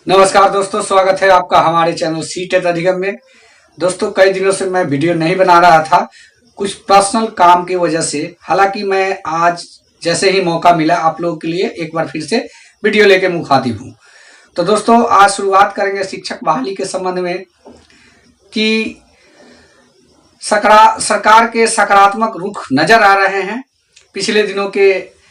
नमस्कार दोस्तों, स्वागत है आपका हमारे चैनल सी-टेट अधिगम में। दोस्तों, कई दिनों से मैं वीडियो नहीं बना रहा था, कुछ पर्सनल काम की वजह से। हालांकि मैं आज जैसे ही मौका मिला आप लोगों के लिए एक बार फिर से वीडियो लेके मुखातिब हूँ। तो दोस्तों, आज शुरुआत करेंगे शिक्षक बहाली के संबंध में कि सरकार के सकारात्मक रुख नजर आ रहे हैं। पिछले दिनों के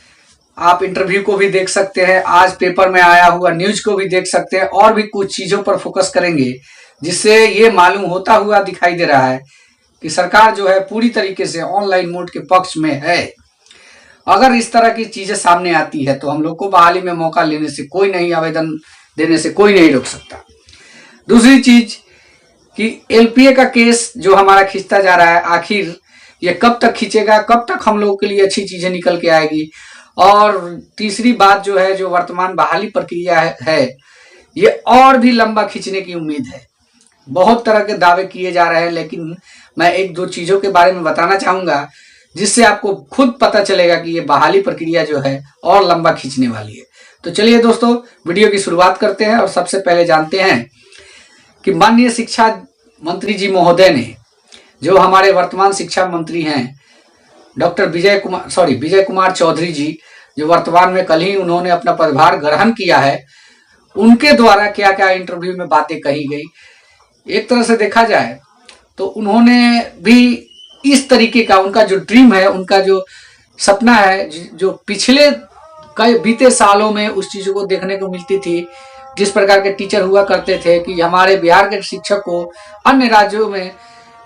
आप इंटरव्यू को भी देख सकते हैं, आज पेपर में आया हुआ न्यूज को भी देख सकते हैं, और भी कुछ चीजों पर फोकस करेंगे जिससे ये मालूम होता हुआ दिखाई दे रहा है कि सरकार जो है पूरी तरीके से ऑनलाइन मोड के पक्ष में है। अगर इस तरह की चीजें सामने आती है तो हम लोग को बहाली में मौका लेने से कोई नहीं, आवेदन देने से कोई नहीं रोक सकता। दूसरी चीज कि एलपीए का केस जो हमारा खींचता जा रहा है, आखिर ये कब तक खींचेगा, कब तक हम लोगों के लिए अच्छी चीजें निकल के आएगी। और तीसरी बात जो है, जो वर्तमान बहाली प्रक्रिया है ये और भी लंबा खींचने की उम्मीद है। बहुत तरह के दावे किए जा रहे हैं, लेकिन मैं एक दो चीजों के बारे में बताना चाहूंगा जिससे आपको खुद पता चलेगा कि ये बहाली प्रक्रिया जो है और लंबा खींचने वाली है। तो चलिए दोस्तों, वीडियो की शुरुआत करते हैं और सबसे पहले जानते हैं कि माननीय शिक्षा मंत्री जी महोदय ने, जो हमारे वर्तमान शिक्षा मंत्री हैं डॉक्टर विजय कुमार चौधरी जी, जो वर्तमान में कल ही उन्होंने अपना पदभार ग्रहण किया है, उनके द्वारा क्या क्या इंटरव्यू में बातें कही गई। एक तरह से देखा जाए तो उन्होंने भी इस तरीके का, उनका जो ड्रीम है, उनका जो सपना है, जो पिछले कई बीते सालों में उस चीजों को देखने को मिलती थी, जिस प्रकार के टीचर हुआ करते थे कि हमारे बिहार के शिक्षक को अन्य राज्यों में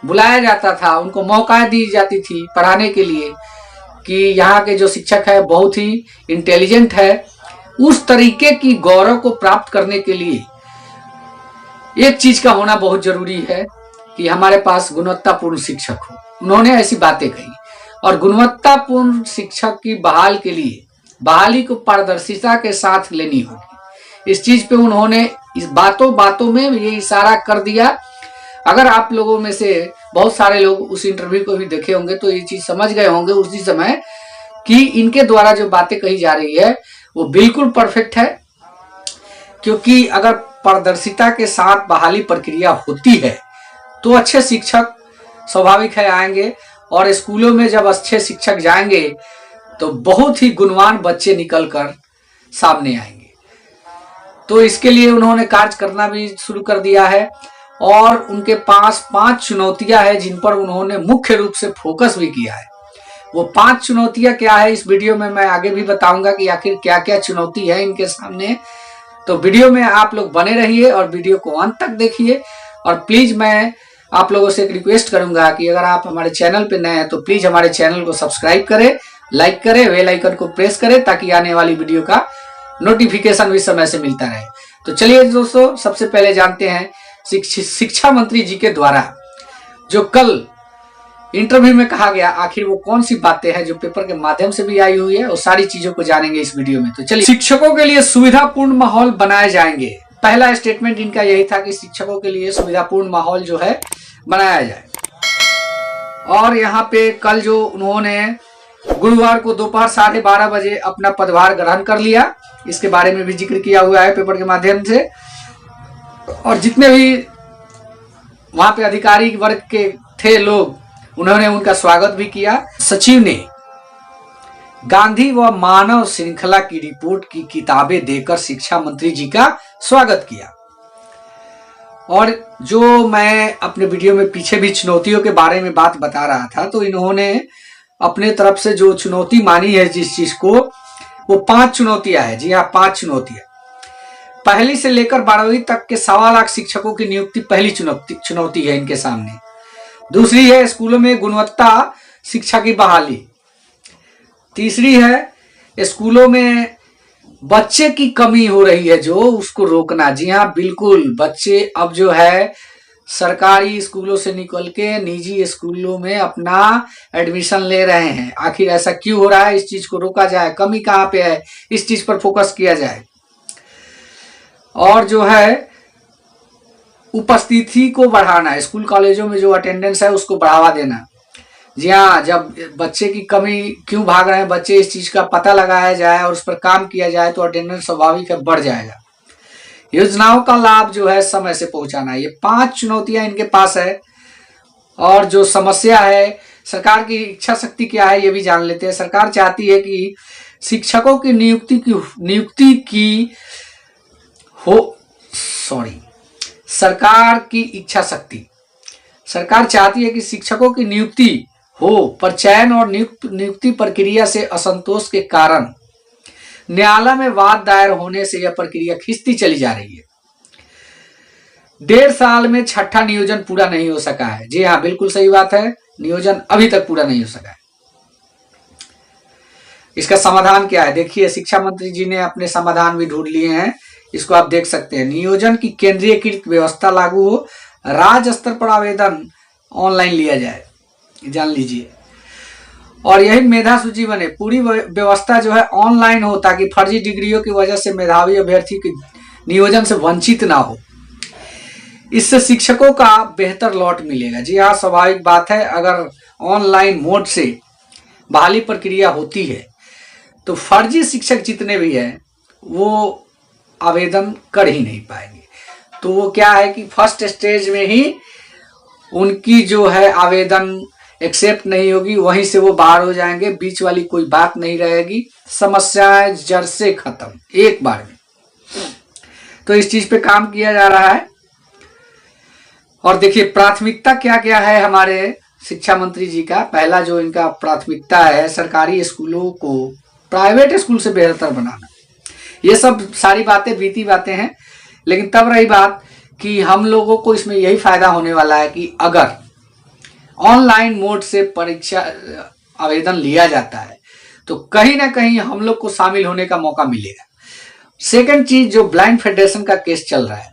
बुलाया जाता था, उनको मौका दी जाती थी पढ़ाने के लिए कि यहाँ के जो शिक्षक है बहुत ही इंटेलिजेंट है। उस तरीके की गौरव को प्राप्त करने के लिए एक चीज का होना बहुत जरूरी है कि हमारे पास गुणवत्तापूर्ण शिक्षक हो। उन्होंने ऐसी बातें कही, और गुणवत्तापूर्ण शिक्षक की बहाल के लिए बहाली को पारदर्शिता के साथ लेनी होगी। इस चीज पे उन्होंने इस बातों में ये इशारा कर दिया। अगर आप लोगों में से बहुत सारे लोग उस इंटरव्यू को भी देखे होंगे तो ये चीज समझ गए होंगे उसी समय कि इनके द्वारा जो बातें कही जा रही है वो बिल्कुल परफेक्ट है। क्योंकि अगर पारदर्शिता के साथ बहाली प्रक्रिया होती है तो अच्छे शिक्षक स्वाभाविक है आएंगे, और स्कूलों में जब अच्छे शिक्षक जाएंगे तो बहुत ही गुणवान बच्चे निकलकर सामने आएंगे। तो इसके लिए उन्होंने कार्य करना भी शुरू कर दिया है, और उनके पास 5 चुनौतियां हैं जिन पर उन्होंने मुख्य रूप से फोकस भी किया है। वो 5 चुनौतियां क्या है, इस वीडियो में मैं आगे भी बताऊंगा कि आखिर क्या क्या चुनौती है इनके सामने। तो वीडियो में आप लोग बने रहिए और वीडियो को अंत तक देखिए। और प्लीज मैं आप लोगों से एक रिक्वेस्ट करूंगा कि अगर आप हमारे चैनल पे नए हैं तो प्लीज हमारे चैनल को सब्सक्राइब करें, लाइक करें, बेल आइकन को प्रेस करें ताकि आने वाली वीडियो का नोटिफिकेशन भी समय से मिलता रहे। तो चलिए दोस्तों, सबसे पहले जानते हैं शिक्षा मंत्री जी के द्वारा जो कल इंटरव्यू में कहा गया, आखिर वो कौन सी बातें हैं जो पेपर के माध्यम से भी आई हुई है, और सारी चीजों को जानेंगे इस वीडियो में। तो चलिए, शिक्षकों के लिए सुविधापूर्ण माहौल बनाए जाएंगे। पहला स्टेटमेंट इनका यही था कि शिक्षकों के लिए सुविधापूर्ण माहौल जो है बनाया जाए। और यहाँ पे कल जो उन्होंने गुरुवार को दोपहर 12:30 बजे अपना पदभार ग्रहण कर लिया, इसके बारे में भी जिक्र किया हुआ है पेपर के माध्यम से। और जितने भी वहां पे अधिकारी वर्ग के थे लोग, उन्होंने उनका स्वागत भी किया। सचिव ने गांधी व मानव श्रृंखला की रिपोर्ट की किताबें देकर शिक्षा मंत्री जी का स्वागत किया। और जो मैं अपने वीडियो में पीछे भी चुनौतियों के बारे में बात बता रहा था, तो इन्होंने अपने तरफ से जो चुनौती मानी है जिस चीज को, वो 5 चुनौतियां है। जी हाँ, 5 चुनौतियां। पहली से लेकर 12वीं तक के 1.25 लाख शिक्षकों की नियुक्ति पहली चुनौती है इनके सामने। दूसरी है स्कूलों में गुणवत्ता शिक्षा की बहाली। तीसरी है स्कूलों में बच्चे की कमी हो रही है जो उसको रोकना। जी हाँ, बिल्कुल, बच्चे अब जो है सरकारी स्कूलों से निकल के निजी स्कूलों में अपना एडमिशन ले रहे हैं। आखिर ऐसा क्यों हो रहा है, इस चीज को रोका जाए, कमी कहाँ पे है, इस चीज पर फोकस किया जाए। और जो है उपस्थिति को बढ़ाना, स्कूल कॉलेजों में जो अटेंडेंस है उसको बढ़ावा देना। जी हाँ, जब बच्चे की कमी क्यों भाग रहे हैं बच्चे, इस चीज का पता लगाया जाए और उस पर काम किया जाए तो अटेंडेंस स्वाभाविक है बढ़ जाएगा। योजनाओं का लाभ जो है समय से पहुंचाना, ये 5 चुनौतियां इनके पास है। और जो समस्या है, सरकार की इच्छा शक्ति क्या है ये भी जान लेते हैं। सरकार चाहती है कि शिक्षकों की सरकार की इच्छा शक्ति, सरकार चाहती है कि शिक्षकों की नियुक्ति हो, पर चयन और नियुक्ति प्रक्रिया से असंतोष के कारण न्यायालय में वाद दायर होने से यह प्रक्रिया खिंचती चली जा रही है। 1.5 साल में 6ठा नियोजन पूरा नहीं हो सका है। जी हाँ, बिल्कुल सही बात है, नियोजन अभी तक पूरा नहीं हो सका है। इसका समाधान क्या है? देखिए, शिक्षा मंत्री जी ने अपने समाधान भी ढूंढ लिए हैं, इसको आप देख सकते हैं। नियोजन की केंद्रीयकृत व्यवस्था लागू हो, राज्य स्तर पर आवेदन ऑनलाइन लिया जाए, जान लीजिए। और यही मेधा सूची बने, पूरी व्यवस्था जो है ऑनलाइन हो, ताकि फर्जी डिग्रियों की वजह से मेधावी अभ्यर्थी के नियोजन से वंचित ना हो। इससे शिक्षकों का बेहतर लॉट मिलेगा। जी हाँ, स्वाभाविक बात है, अगर ऑनलाइन मोड से बहाली प्रक्रिया होती है तो फर्जी शिक्षक जितने भी हैं वो आवेदन कर ही नहीं पाएंगे। तो वो क्या है कि फर्स्ट स्टेज में ही उनकी जो है आवेदन एक्सेप्ट नहीं होगी, वहीं से वो बाहर हो जाएंगे, बीच वाली कोई बात नहीं रहेगी, समस्याएं जड़ से खत्म एक बार में। तो इस चीज पे काम किया जा रहा है। और देखिए, प्राथमिकता क्या क्या है हमारे शिक्षा मंत्री जी का। पहला जो इनका प्राथमिकता है, सरकारी स्कूलों को प्राइवेट स्कूल से बेहतर बनाना। ये सब सारी बातें बीती बातें हैं, लेकिन तब रही बात कि हम लोगों को इसमें यही फायदा होने वाला है कि अगर ऑनलाइन मोड से परीक्षा आवेदन लिया जाता है तो कहीं ना कहीं हम लोग को शामिल होने का मौका मिलेगा। सेकंड चीज, जो ब्लाइंड फेडरेशन का केस चल रहा है,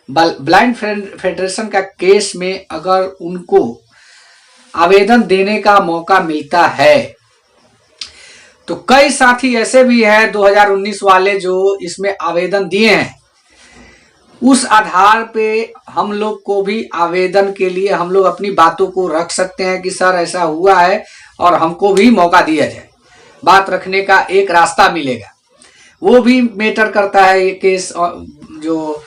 ब्लाइंड फेडरेशन का केस में अगर उनको आवेदन देने का मौका मिलता है तो कई साथी ऐसे भी हैं 2019 वाले जो इसमें आवेदन दिए हैं, उस आधार पे हम लोग को भी आवेदन के लिए हम लोग अपनी बातों को रख सकते हैं कि सर ऐसा हुआ है और हमको भी मौका दिया जाए। बात रखने का एक रास्ता मिलेगा। वो भी मैटर करता है। ये केस जो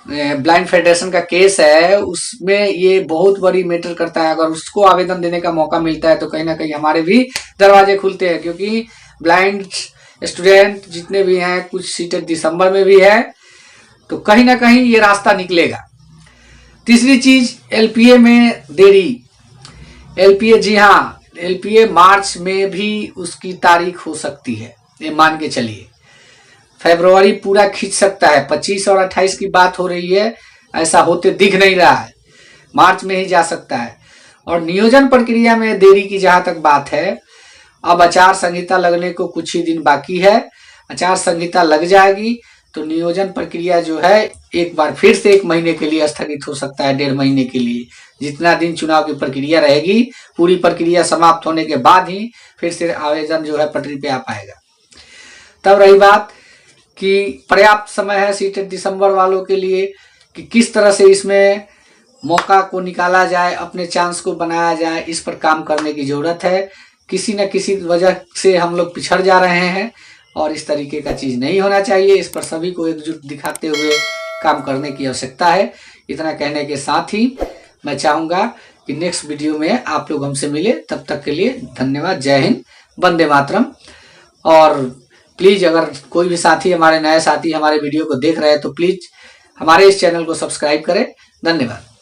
ब्लाइंड फेडरेशन का केस है उसमें ये बहुत बड़ी मैटर करता है। अगर उसको आवेदन देने का मौका मिलता है तो कहीं ना कहीं हमारे भी दरवाजे खुलते हैं, क्योंकि ब्लाइंड स्टूडेंट जितने भी हैं, कुछ सीटें दिसंबर में भी है, तो कहीं ना कहीं ये रास्ता निकलेगा। तीसरी चीज, एलपीए में देरी। एलपीए, जी हाँ, एलपीए मार्च में भी उसकी तारीख हो सकती है, ये मान के चलिए। फरवरी पूरा खींच सकता है, 25 और 28 की बात हो रही है, ऐसा होते दिख नहीं रहा है, मार्च में ही जा सकता है। और नियोजन प्रक्रिया में देरी की जहां तक बात है, अब आचार संहिता लगने को कुछ ही दिन बाकी है। आचार संहिता लग जाएगी तो नियोजन प्रक्रिया जो है एक बार फिर से 1 महीने के लिए स्थगित हो सकता है, 1.5 महीने के लिए। जितना दिन चुनाव की प्रक्रिया रहेगी, पूरी प्रक्रिया समाप्त होने के बाद ही फिर से आवेदन जो है पटरी पे आ पाएगा। तब रही बात कि पर्याप्त समय है सीटें दिसंबर वालों के लिए कि किस तरह से इसमें मौका को निकाला जाए, अपने चांस को बनाया जाए, इस पर काम करने की जरूरत है। किसी न किसी वजह से हम लोग पिछड़ जा रहे हैं और इस तरीके का चीज नहीं होना चाहिए। इस पर सभी को एकजुट दिखाते हुए काम करने की आवश्यकता है। इतना कहने के साथ ही मैं चाहूंगा कि नेक्स्ट वीडियो में आप लोग हमसे मिले। तब तक के लिए धन्यवाद। जय हिंद, वंदे मातरम। और प्लीज, अगर कोई भी साथी, हमारे नए साथी हमारे वीडियो को देख रहे हैं तो प्लीज हमारे इस चैनल को सब्सक्राइब करें। धन्यवाद।